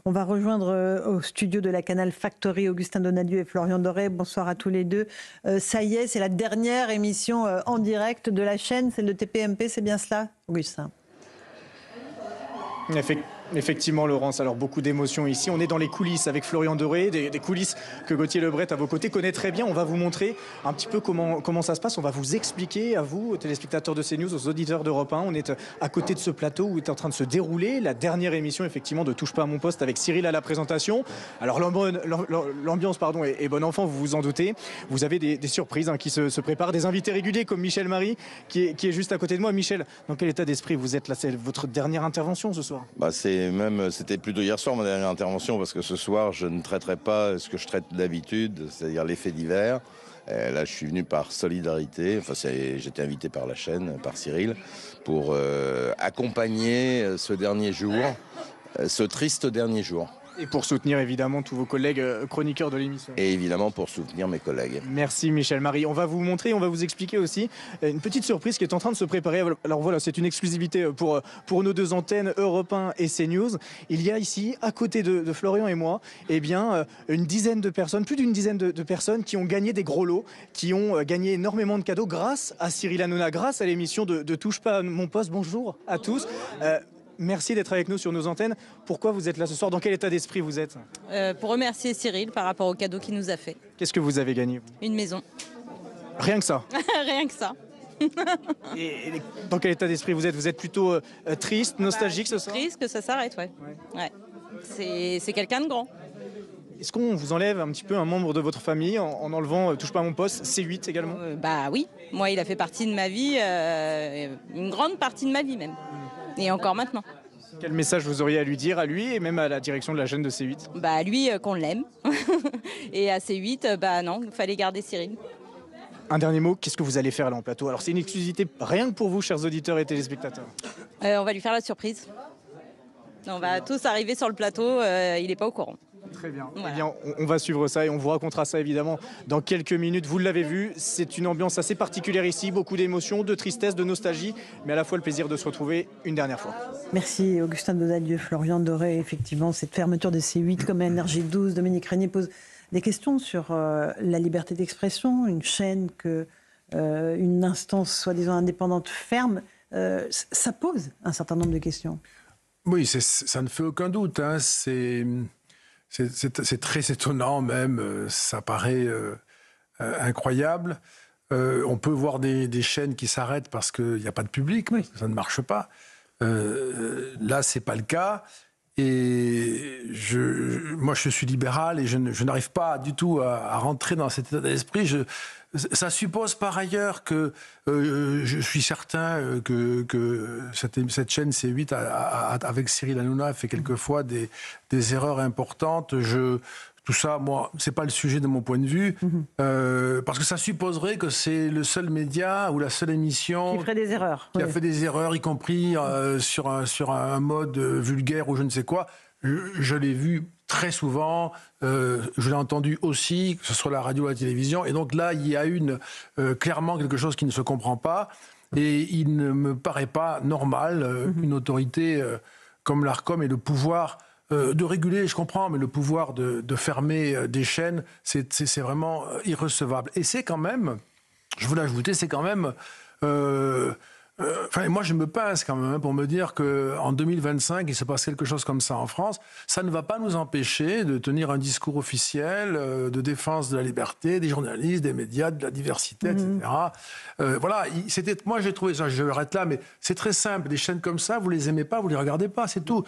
On va rejoindre au studio de la Canal Factory Augustin Donadieu et Florian Doré. Bonsoir à tous les deux. Ça y est, c'est la dernière émission en direct de la chaîne, celle de TPMP, c'est bien cela, Augustin? Effectivement, Laurence, alors beaucoup d'émotions ici. On est dans les coulisses avec Florian Doré, des coulisses que Gauthier Lebret à vos côtés connaît très bien. On va vous montrer un petit peu comment ça se passe. On va vous expliquer à vous, aux téléspectateurs de CNews, aux auditeurs d'Europe 1. On est à côté de ce plateau où est en train de se dérouler la dernière émission effectivement de Touche pas à mon poste avec Cyril à la présentation. Alors l'ambiance est bon enfant, vous vous en doutez. Vous avez des surprises qui se préparent, des invités réguliers comme Michel Marie qui est juste à côté de moi. Michel, dans quel état d'esprit vous êtes là? C'est votre dernière intervention ce soir? C'était plutôt hier soir ma dernière intervention, parce que ce soir je ne traiterai pas ce que je traite d'habitude, c'est-à-dire les faits divers. Là je suis venu par solidarité, j'étais invité par la chaîne, par Cyril, pour accompagner ce dernier jour, ce triste dernier jour. Et pour soutenir évidemment tous vos collègues chroniqueurs de l'émission. Et évidemment pour soutenir mes collègues. Merci Michel Marie. On va vous montrer, on va vous expliquer aussi une petite surprise qui est en train de se préparer. Alors voilà, c'est une exclusivité pour nos deux antennes Europe 1 et CNews. Il y a ici, à côté de Florian et moi, une dizaine de personnes, plus d'une dizaine de personnes qui ont gagné des gros lots, qui ont gagné énormément de cadeaux grâce à Cyril Hanouna, grâce à l'émission de Touche pas à mon poste. Bonjour à tous. Merci d'être avec nous sur nos antennes. Pourquoi vous êtes là ce soir? Dans quel état d'esprit vous êtes? Pour remercier Cyril par rapport au cadeau qu'il nous a fait. Qu'est-ce que vous avez gagné, vous? Une maison. Rien que ça? Rien que ça. Et dans quel état d'esprit vous êtes? Vous êtes plutôt triste, nostalgique ce soir? Triste que ça s'arrête, ouais. C'est quelqu'un de grand. Est-ce qu'on vous enlève un petit peu un membre de votre famille en enlevant Touche pas à mon poste, C8 également? Oui, moi il a fait partie de ma vie, une grande partie de ma vie même. Et encore maintenant. Quel message vous auriez à lui dire, à lui et même à la direction de la chaîne de C8? À lui qu'on l'aime. Et à C8, non, il fallait garder Cyril. Un dernier mot, qu'est-ce que vous allez faire là en plateau? Alors c'est une exclusivité rien que pour vous, chers auditeurs et téléspectateurs. On va lui faire la surprise. On va tous arriver sur le plateau, il n'est pas au courant. Très bien. Voilà. Eh bien, on va suivre ça et on vous racontera ça évidemment dans quelques minutes. Vous l'avez vu, c'est une ambiance assez particulière ici, beaucoup d'émotions, de tristesse, de nostalgie, mais à la fois le plaisir de se retrouver une dernière fois. Merci Augustin Donadieu, Florian Doré. Effectivement, cette fermeture de C8 comme NRJ12, Dominique Régnier pose des questions sur la liberté d'expression, une chaîne une instance soi-disant indépendante ferme. Ça pose un certain nombre de questions. Oui, ça ne fait aucun doute. C'est très étonnant même, ça paraît incroyable. On peut voir des chaînes qui s'arrêtent parce qu'il n'y a pas de public, oui. Ça ne marche pas. Là, ce n'est pas le cas. Et moi, je suis libéral et je n'arrive pas du tout à rentrer dans cet état d'esprit. Ça suppose par ailleurs que je suis certain que cette chaîne C8 avec Cyril Hanouna fait quelquefois des erreurs importantes. Tout ça, moi, c'est pas le sujet de mon point de vue, parce que ça supposerait que c'est le seul média ou la seule émission qui ferait des erreurs, qui a fait des erreurs, y compris sur un mode vulgaire ou je ne sais quoi. Je l'ai vu très souvent, je l'ai entendu aussi, que ce soit la radio ou la télévision, et donc là, il y a clairement quelque chose qui ne se comprend pas, et il ne me paraît pas normal qu'une autorité comme l'Arcom ait le pouvoir de réguler, je comprends, mais le pouvoir de fermer des chaînes, c'est vraiment irrecevable. Et c'est quand même, je voulais ajouter, c'est quand même... moi, je me pince quand même pour me dire qu'en 2025, il se passe quelque chose comme ça en France. Ça ne va pas nous empêcher de tenir un discours officiel de défense de la liberté, des journalistes, des médias, de la diversité, etc. Voilà, moi j'ai trouvé ça, je m'arrête là, mais c'est très simple. Des chaînes comme ça, vous les aimez pas, vous les regardez pas, c'est tout.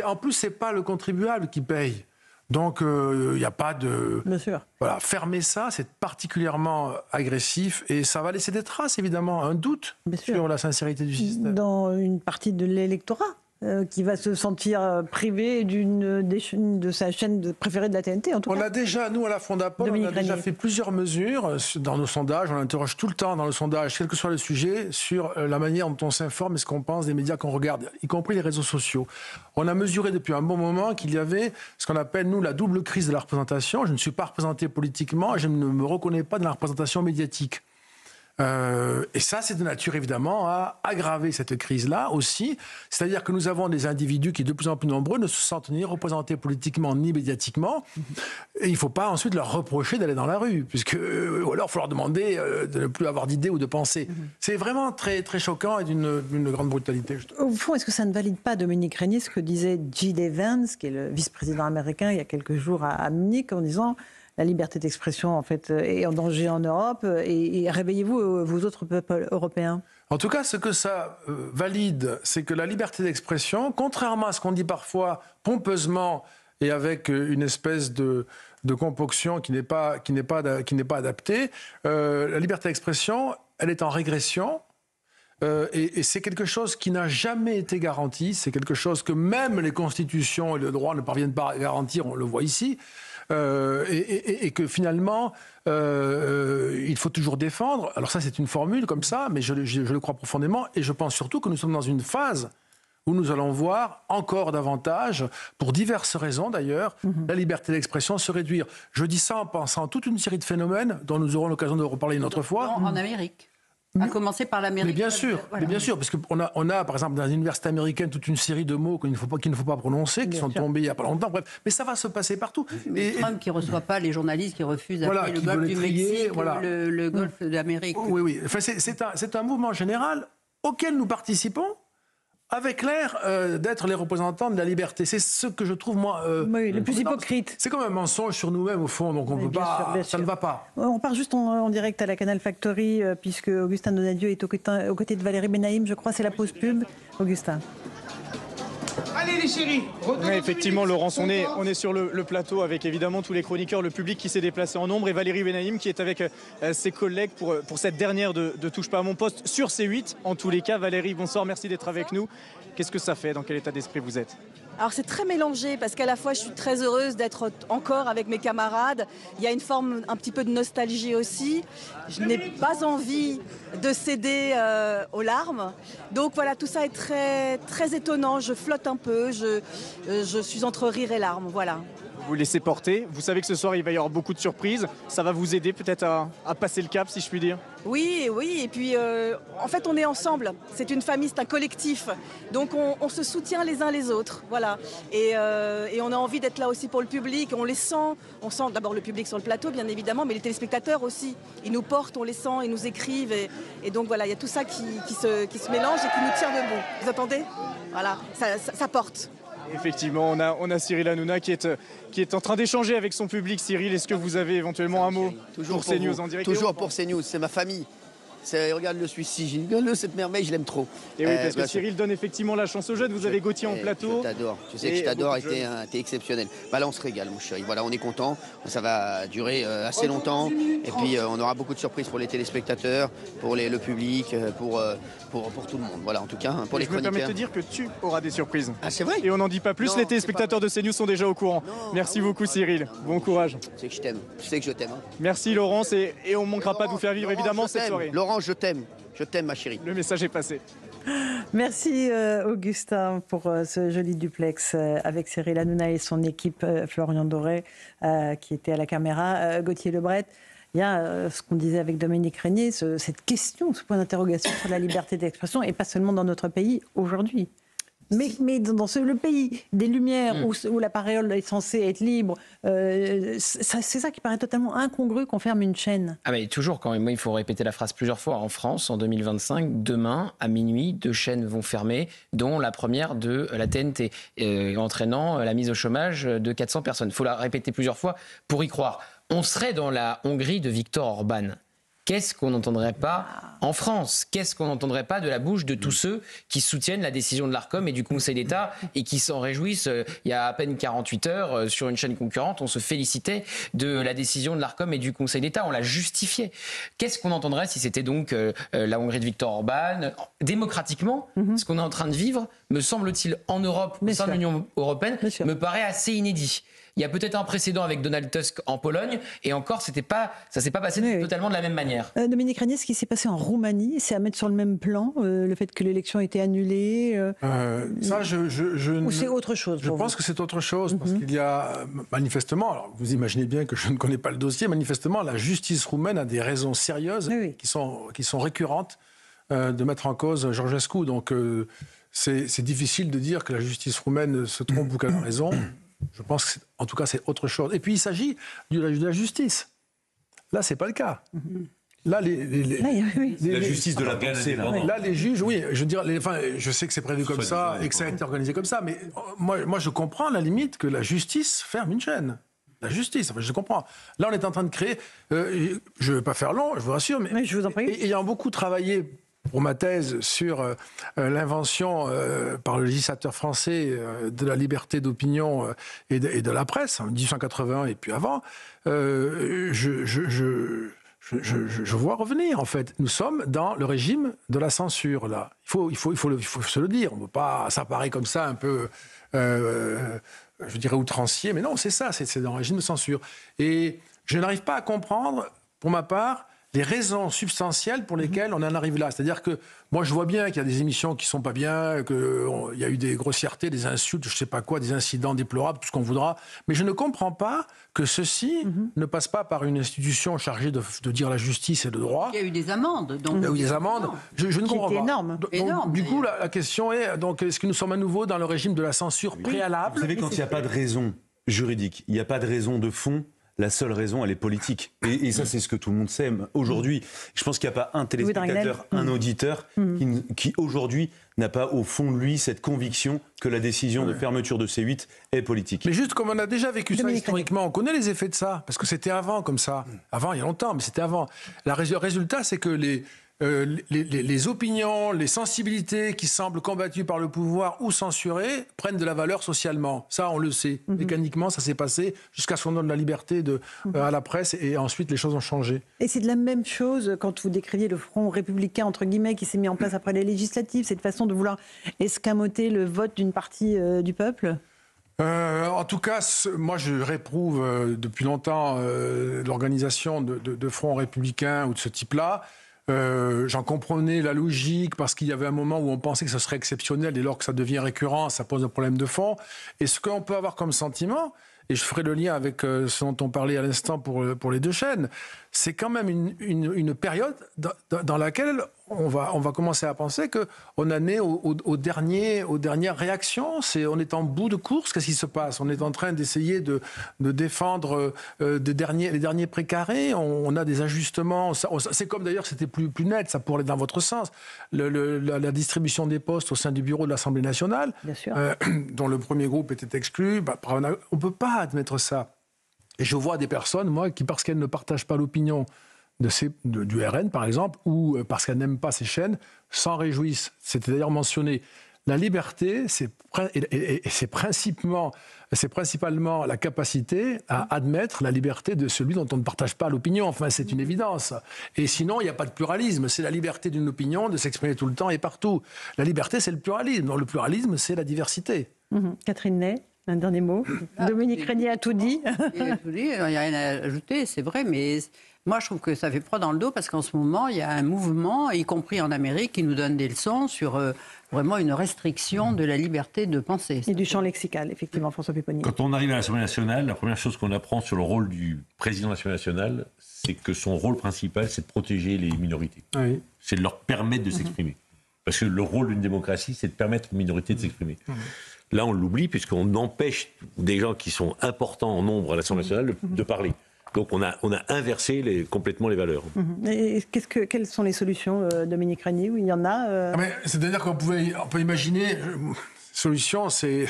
En plus, c'est pas le contribuable qui paye. Donc, il n'y a pas de... Bien sûr. Voilà, fermer ça, c'est particulièrement agressif et ça va laisser des traces, évidemment, un doute sur la sincérité du système. Dans une partie de l'électorat qui va se sentir privé de sa chaîne préférée de la TNT, en tout cas. On a déjà, nous, à la Fondapol, on a déjà fait plusieurs mesures dans nos sondages. On interroge tout le temps dans le sondage, quel que soit le sujet, sur la manière dont on s'informe et ce qu'on pense des médias qu'on regarde, y compris les réseaux sociaux. On a mesuré depuis un bon moment qu'il y avait ce qu'on appelle, nous, la double crise de la représentation. Je ne suis pas représenté politiquement et je ne me reconnais pas dans la représentation médiatique. Et ça, c'est de nature, évidemment, à aggraver cette crise-là aussi. C'est-à-dire que nous avons des individus qui, de plus en plus nombreux, ne se sentent ni représentés politiquement ni médiatiquement. Et il ne faut pas ensuite leur reprocher d'aller dans la rue, ou alors il faut leur demander de ne plus avoir d'idées ou de pensées. C'est vraiment très, très choquant et d'une grande brutalité. Au fond, est-ce que ça ne valide pas, Dominique Régnier, ce que disait J.D. Vance, qui est le vice-président américain, il y a quelques jours à Munich, en disant... La liberté d'expression, en fait, est en danger en Europe. Et réveillez-vous, vous autres peuples européens. En tout cas, ce que ça valide, c'est que la liberté d'expression, contrairement à ce qu'on dit parfois pompeusement et avec une espèce de concoction qui n'est pas adaptée, la liberté d'expression, elle est en régression. Et c'est quelque chose qui n'a jamais été garanti. C'est quelque chose que même les constitutions et le droit ne parviennent pas à garantir. On le voit ici. Et que finalement, il faut toujours défendre. Alors ça, c'est une formule comme ça, mais je le crois profondément. Et je pense surtout que nous sommes dans une phase où nous allons voir encore davantage, pour diverses raisons d'ailleurs, la liberté d'expression se réduire. Je dis ça en pensant à toute une série de phénomènes dont nous aurons l'occasion de reparler une autre fois. En Amérique. À commencer par l'Amérique. Mais bien sûr, parce qu'on a, par exemple, dans les universités américaines, toute une série de mots qu'il ne faut pas prononcer, qui sont tombés il n'y a pas longtemps. Bref, mais ça va se passer partout. Trump qui ne reçoit pas les journalistes qui refusent d'appeler le golfe du Mexique, le golfe d'Amérique. Oui. Enfin, c'est un mouvement général auquel nous participons, avec l'air d'être les représentants de la liberté. C'est ce que je trouve, moi... le plus hypocrite. C'est comme un mensonge sur nous-mêmes, au fond, donc on peut pas... Bien ça sûr. ne va pas. On part juste en direct à la Canal Factory, puisque Augustin Donadieu est aux côtés de Valérie Benaïm. Je crois c'est la pause pub. Augustin. Allez les chéris, Oui, effectivement, Laurence, on est sur le plateau avec évidemment tous les chroniqueurs, le public qui s'est déplacé en nombre et Valérie Benaïm qui est avec ses collègues pour cette dernière de Touche pas à mon poste sur C8. En tous les cas, Valérie, bonsoir, merci d'être avec nous. Qu'est-ce que ça fait? Dans quel état d'esprit vous êtes? Alors c'est très mélangé parce qu'à la fois je suis très heureuse d'être encore avec mes camarades. Il y a une forme un petit peu de nostalgie aussi. Je n'ai pas envie de céder aux larmes. Donc voilà, tout ça est très, très étonnant. Je flotte un peu, je suis entre rire et larmes, voilà. Vous laissez porter. Vous savez que ce soir il va y avoir beaucoup de surprises. Ça va vous aider peut-être à passer le cap, si je puis dire. Oui. Et puis en fait on est ensemble. C'est une famille, c'est un collectif. Donc on se soutient les uns les autres. Voilà. Et on a envie d'être là aussi pour le public. On les sent. On sent d'abord le public sur le plateau, bien évidemment, mais les téléspectateurs aussi. Ils nous portent, on les sent, ils nous écrivent. Et donc voilà, il y a tout ça qui se mélange et qui nous tient debout. Vous entendez? Voilà, ça porte. Effectivement, on a Cyril Hanouna qui est en train d'échanger avec son public. Cyril, est-ce que vous avez éventuellement un mot pour CNews en direct? Toujours pour CNews, c'est ma famille. Regarde-le celui-ci, cette merveille, je l'aime trop. Et oui, parce que Cyril donne effectivement la chance aux jeunes. Vous avez Gauthier en plateau. Je t'adore, tu sais que je t'adore et t'es exceptionnel. Bah là, on se régale, mon chéri. Voilà, on est content. Ça va durer assez longtemps. Et puis, on aura beaucoup de surprises pour les téléspectateurs, pour le public, pour tout le monde. Voilà, en tout cas, pour les chroniqueurs. Je me permets de te dire que tu auras des surprises. Ah, c'est vrai? Et on n'en dit pas plus. Non, les téléspectateurs de CNews sont déjà au courant. Merci beaucoup, Cyril. Bon courage. Tu sais que je t'aime. Tu sais que je t'aime. Hein. Merci, Laurence. Et on ne manquera pas de vous faire vivre, évidemment, cette soirée. Laurence, je t'aime. Je t'aime, ma chérie. Le message est passé. Merci Augustin pour ce joli duplex avec Cyril Hanouna et son équipe, Florian Doré qui était à la caméra, Gauthier Lebret. Il y a ce qu'on disait avec Dominique Régnier, cette question, ce point d'interrogation sur la liberté d'expression, et pas seulement dans notre pays aujourd'hui. Mais dans le pays des Lumières, où la parole est censée être libre, c'est ça qui paraît totalement incongru qu'on ferme une chaîne. Ah mais toujours, quand même, il faut répéter la phrase plusieurs fois. En France, en 2025, demain, à minuit, 2 chaînes vont fermer, dont la première de la TNT, entraînant la mise au chômage de 400 personnes. Il faut la répéter plusieurs fois pour y croire. On serait dans la Hongrie de Viktor Orban. Qu'est-ce qu'on n'entendrait pas en France? Qu'est-ce qu'on n'entendrait pas de la bouche de tous ceux qui soutiennent la décision de l'Arcom et du Conseil d'État et qui s'en réjouissent? Il y a à peine 48 heures, sur une chaîne concurrente, on se félicitait de la décision de l'Arcom et du Conseil d'État. On la justifiait. Qu'est-ce qu'on entendrait si c'était donc la Hongrie de Viktor Orban? Démocratiquement, ce qu'on est en train de vivre, me semble-t-il, en Europe, au sein de l'Union européenne, me paraît assez inédit. Il y a peut-être un précédent avec Donald Tusk en Pologne, et encore, ça s'est pas passé totalement de la même manière. Dominique Régnier, ce qui s'est passé en Roumanie, c'est à mettre sur le même plan, le fait que l'élection a été annulée ou c'est autre chose? Je pense que c'est autre chose, parce qu'il y a manifestement, alors vous imaginez bien que je ne connais pas le dossier, manifestement la justice roumaine a des raisons sérieuses qui sont récurrentes de mettre en cause Georgescu. Donc c'est difficile de dire que la justice roumaine se trompe ou qu'elle a raison. Je pense qu'en tout cas c'est autre chose. Et puis il s'agit de la justice. Là c'est pas le cas. Là, la justice de la pensée. Là, les juges, oui, je veux dire, je sais que c'est prévu comme ça et que ça a été organisé comme ça, mais moi, je comprends à la limite que la justice ferme une chaîne. La justice, je comprends. Là, on est en train de créer. Je ne vais pas faire long, je vous rassure, mais je vous en prie. Ayant beaucoup travaillé pour ma thèse sur l'invention par le législateur français de la liberté d'opinion et de la presse en 1881 et puis avant, je vois revenir, en fait. Nous sommes dans le régime de la censure, là. Il faut se le dire. On ne peut pas... Ça paraît comme ça un peu, je dirais, outrancier. Mais non, c'est ça, c'est dans le régime de censure. Et je n'arrive pas à comprendre, pour ma part, les raisons substantielles pour lesquelles on en arrive là. C'est-à-dire que moi, je vois bien qu'il y a des émissions qui ne sont pas bien, qu'il y a eu des grossièretés, des insultes, je ne sais pas quoi, des incidents déplorables, tout ce qu'on voudra. Mais je ne comprends pas que ceci ne passe pas par une institution chargée de dire la justice et le droit. Il y a eu des amendes. Donc il y a eu des amendes. Je ne comprends pas. Énorme. Donc, du coup, la question est, est-ce que nous sommes à nouveau dans le régime de la censure préalable? Vous savez, quand il n'y a pas de raison juridique, il n'y a pas de raison de fond, la seule raison, elle est politique. Et ça, c'est ce que tout le monde sait aujourd'hui. Je pense qu'il n'y a pas un téléspectateur, un auditeur qui aujourd'hui n'a pas au fond de lui cette conviction que la décision de fermeture de C8 est politique. Mais juste comme on a déjà vécu ça historiquement, on connaît les effets de ça, parce que c'était avant comme ça. Avant, il y a longtemps, mais c'était avant. Le résultat, c'est que les opinions, les sensibilités qui semblent combattues par le pouvoir ou censurées prennent de la valeur socialement. Ça, on le sait. Mécaniquement, ça s'est passé jusqu'à ce qu'on donne la liberté à la presse et ensuite les choses ont changé. Et c'est de la même chose quand vous décriviez le front républicain, entre guillemets, qui s'est mis en place après les législatives, cette façon de vouloir escamoter le vote d'une partie du peuple? En tout cas, moi je réprouve depuis longtemps l'organisation de fronts républicains ou de ce type-là. J'en comprenais la logique parce qu'il y avait un moment où on pensait que ce serait exceptionnel et lors que ça devient récurrent, ça pose un problème de fond. Et ce qu'on peut avoir comme sentiment, et je ferai le lien avec ce dont on parlait à l'instant pour les deux chaînes, c'est quand même une période dans laquelle on va commencer à penser qu'on en est aux dernières réactions. On est en bout de course. Qu'est-ce qui se passe? On est en train d'essayer de défendre les derniers précarés. On a des ajustements. C'est comme d'ailleurs, c'était plus net, ça pourrait aller dans votre sens, la distribution des postes au sein du bureau de l'Assemblée nationale, dont le premier groupe était exclu. On ne peut pas admettre ça. Et je vois des personnes, moi, qui, parce qu'elles ne partagent pas l'opinion du RN, par exemple, ou parce qu'elles n'aiment pas ces chaînes, s'en réjouissent. C'était d'ailleurs mentionné. La liberté, c'est principalement la capacité à admettre la liberté de celui dont on ne partage pas l'opinion. Enfin, c'est une évidence. Et sinon, il n'y a pas de pluralisme. C'est la liberté d'une opinion de s'exprimer tout le temps et partout. La liberté, c'est le pluralisme. Donc, le pluralisme, c'est la diversité. Catherine Ney, un dernier mot. Dominique Régnier a tout dit. Il n'y a rien à ajouter, c'est vrai, mais moi je trouve que ça fait froid dans le dos parce qu'en ce moment, il y a un mouvement, y compris en Amérique, qui nous donne des leçons sur vraiment une restriction de la liberté de penser. Et du champ lexical, effectivement, François Pupponi. Quand on arrive à l'Assemblée nationale, la première chose qu'on apprend sur le rôle du président de l'Assemblée nationale, c'est que son rôle principal, c'est de protéger les minorités. Oui. C'est de leur permettre de s'exprimer. Parce que le rôle d'une démocratie, c'est de permettre aux minorités de s'exprimer. Là, on l'oublie, puisqu'on empêche des gens qui sont importants en nombre à l'Assemblée nationale de parler. Donc, on a inversé complètement les valeurs. Et quelles sont les solutions, Dominique Régnier? Il y en a C'est-à-dire qu'on peut imaginer... Solution, c'est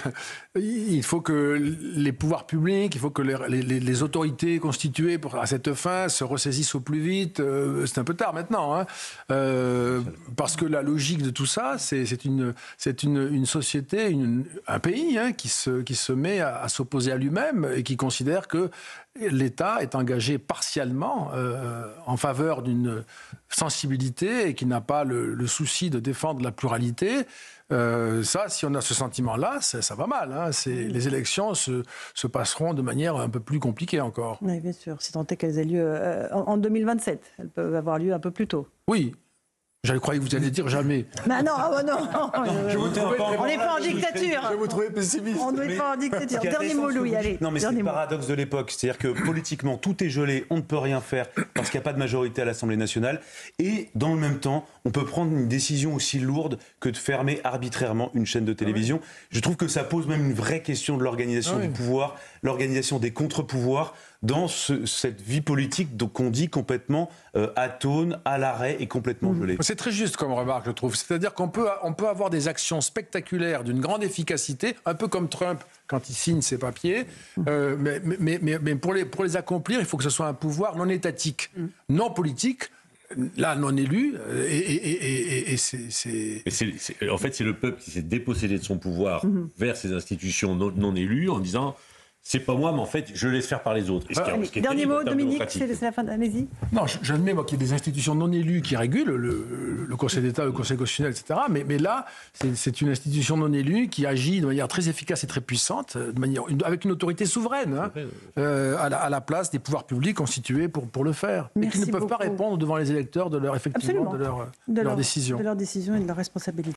il faut que les pouvoirs publics, il faut que les autorités constituées à cette fin se ressaisissent au plus vite. C'est un peu tard maintenant, hein, parce que la logique de tout ça, c'est une société, un pays qui se met à s'opposer à lui-même et qui considère que l'État est engagé partiellement en faveur d'une sensibilité et qui n'a pas le souci de défendre la pluralité. Ça, si on a ce sentiment-là, ça va mal. Hein. Les élections se passeront de manière un peu plus compliquée encore. Oui, bien sûr. Si tant est qu'elles aient lieu en 2027. Elles peuvent avoir lieu un peu plus tôt. Oui. Je croyais que vous alliez dire jamais. Mais non, non. On n'est pas en dictature. Je vous trouvais pessimiste. On n'est pas en dictature. Dernier mot, Louis, allez. Non, mais c'est le paradoxe de l'époque. C'est-à-dire que politiquement, tout est gelé, on ne peut rien faire parce qu'il n'y a pas de majorité à l'Assemblée nationale. Et dans le même temps, on peut prendre une décision aussi lourde que de fermer arbitrairement une chaîne de télévision. Je trouve que ça pose même une vraie question de l'organisation du pouvoir, l'organisation des contre-pouvoirs dans cette vie politique qu'on dit complètement atone, à l'arrêt et complètement gelée. C'est très juste comme remarque, je trouve. C'est-à-dire qu'on peut avoir des actions spectaculaires d'une grande efficacité, un peu comme Trump quand il signe ses papiers, mais pour les accomplir, il faut que ce soit un pouvoir non étatique, non politique, là non élu, et c'est... En fait, c'est le peuple qui s'est dépossédé de son pouvoir vers ces institutions non élues en disant... C'est pas moi, mais en fait, je laisse faire par les autres. Dernier mot, Dominique, c'est la fin. Allez-y. Non, j'admets qu'il y ait des institutions non élues qui régulent, le Conseil d'État, le Conseil constitutionnel, etc. Mais là, c'est une institution non élue qui agit de manière très efficace et très puissante, avec une autorité souveraine, à la place des pouvoirs publics constitués pour le faire. Et qui ne peuvent pas répondre devant les électeurs de leur décision. De leur décision et de leur responsabilité.